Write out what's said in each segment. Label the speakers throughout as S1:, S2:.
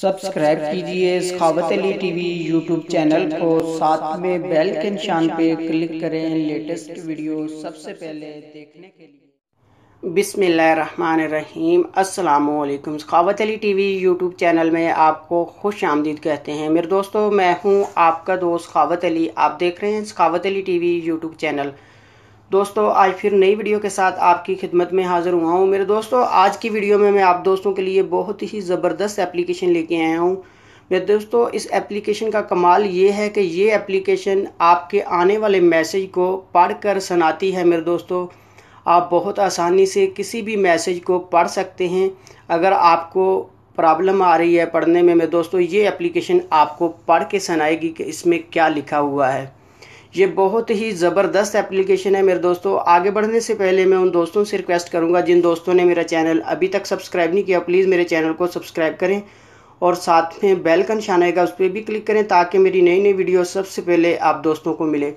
S1: Subscribe कीजिए सखावत Ali TV YouTube channel को, साथ में बेल के निशान पे क्लिक करें लेटेस्ट वीडियो सबसे पहले देखने के लिए। बिस्मिल्लाहिर्रहमानिर्रहीम। अस्सलामुअलैकुम। सखावत अली टीवी यूट्यूब चैनल में आपको खुश आमदीद कहते हैं। मेरे दोस्तों, मैं हूं आपका दोस्त सखावत अली। आप देख रहे हैं सखावत अली टीवी यूट्यूब चैनल। दोस्तों, आज फिर नई वीडियो के साथ आपकी खिदमत में हाज़िर हुआ हूँ। मेरे दोस्तों, आज की वीडियो में मैं आप दोस्तों के लिए बहुत ही ज़बरदस्त एप्लीकेशन लेके आया हूँ। मेरे दोस्तों, इस एप्लीकेशन का कमाल ये है कि ये एप्लीकेशन आपके आने वाले मैसेज को पढ़कर सुनाती है। मेरे दोस्तों, आप बहुत आसानी से किसी भी मैसेज को पढ़ सकते हैं। अगर आपको प्रॉब्लम आ रही है पढ़ने में, मेरे दोस्तों, ये एप्लीकेशन आपको पढ़ के सुनाएगी कि इसमें क्या लिखा हुआ है। ये बहुत ही ज़बरदस्त एप्लीकेशन है। मेरे दोस्तों, आगे बढ़ने से पहले मैं उन दोस्तों से रिक्वेस्ट करूंगा जिन दोस्तों ने मेरा चैनल अभी तक सब्सक्राइब नहीं किया, प्लीज़ मेरे चैनल को सब्सक्राइब करें और साथ में बेल का निशान आएगा, उस पर भी क्लिक करें ताकि मेरी नई नई वीडियो सबसे पहले आप दोस्तों को मिले।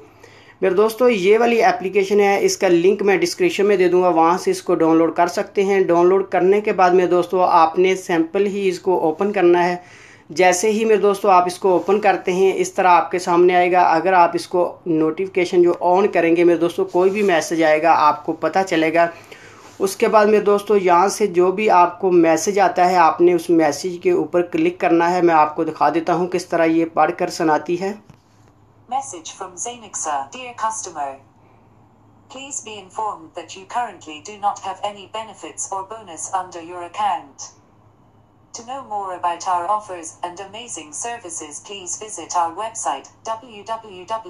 S1: मेरे दोस्तों, ये वाली एप्लीकेशन है, इसका लिंक मैं डिस्क्रिप्शन में दे दूंगा, वहाँ से इसको डाउनलोड कर सकते हैं। डाउनलोड करने के बाद मेरे दोस्तों, आपने सैंपल ही इसको ओपन करना है। जैसे ही मेरे दोस्तों आप इसको ओपन करते हैं, इस तरह आपके सामने आएगा। अगर आप इसको नोटिफिकेशन जो ऑन करेंगे मेरे दोस्तों, कोई भी मैसेज आएगा आपको पता चलेगा। उसके बाद मेरे दोस्तों, यहाँ से जो भी आपको मैसेज आता है, आपने उस मैसेज के ऊपर क्लिक करना है। मैं आपको दिखा देता हूँ किस तरह ये पढ़कर सुनाती है।
S2: Message from Zainixa. Dear customer, please be informed that you currently do not have any benefits or bonus under your account. To know more about our offers and amazing services, please visit our website www.sa.zain.com.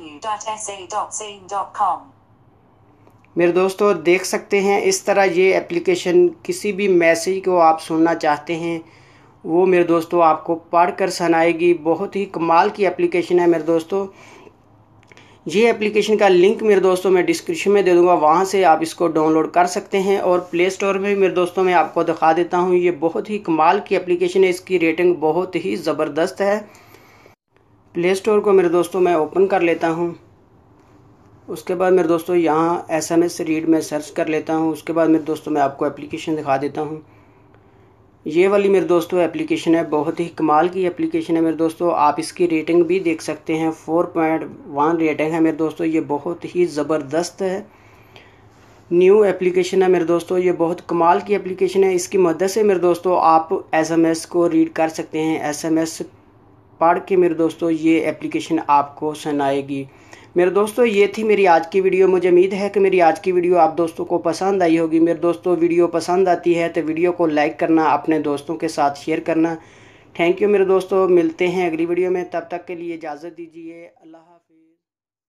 S1: मेरे दोस्तों, देख सकते हैं इस तरह ये application किसी भी मैसेज को आप सुनना चाहते हैं वो मेरे दोस्तों आपको पढ़कर सुनाएगी। बहुत ही कमाल की एप्लीकेशन है मेरे दोस्तों। ये एप्लीकेशन का लिंक मेरे दोस्तों मैं डिस्क्रिप्शन में दे दूंगा, वहाँ से आप इसको डाउनलोड कर सकते हैं। और प्ले स्टोर में मेरे दोस्तों मैं आपको दिखा देता हूँ। ये बहुत ही कमाल की एप्लीकेशन है, इसकी रेटिंग बहुत ही ज़बरदस्त है। प्ले स्टोर को मेरे दोस्तों मैं ओपन कर लेता हूँ। उसके बाद मेरे दोस्तों यहाँ SMS रीड में सर्च कर लेता हूँ। उसके बाद मेरे दोस्तों मैं आपको एप्लीकेशन दिखा देता हूँ। ये वाली मेरे दोस्तों एप्लीकेशन है, बहुत ही कमाल की एप्लीकेशन है मेरे दोस्तों। आप इसकी रेटिंग भी देख सकते हैं, 4.1 रेटिंग है मेरे दोस्तों। ये बहुत ही ज़बरदस्त है, न्यू एप्लीकेशन है मेरे दोस्तों। ये बहुत कमाल की एप्लीकेशन है। इसकी मदद से मेरे दोस्तों आप SMS को रीड कर सकते हैं। SMS पढ़ के मेरे दोस्तों ये एप्लीकेशन आपको सुनाएगी। मेरे दोस्तों, ये थी मेरी आज की वीडियो। मुझे उम्मीद है कि मेरी आज की वीडियो आप दोस्तों को पसंद आई होगी। मेरे दोस्तों, वीडियो पसंद आती है तो वीडियो को लाइक करना, अपने दोस्तों के साथ शेयर करना। थैंक यू मेरे दोस्तों, मिलते हैं अगली वीडियो में। तब तक के लिए इजाज़त दीजिए। अल्लाह हाफ़िज़।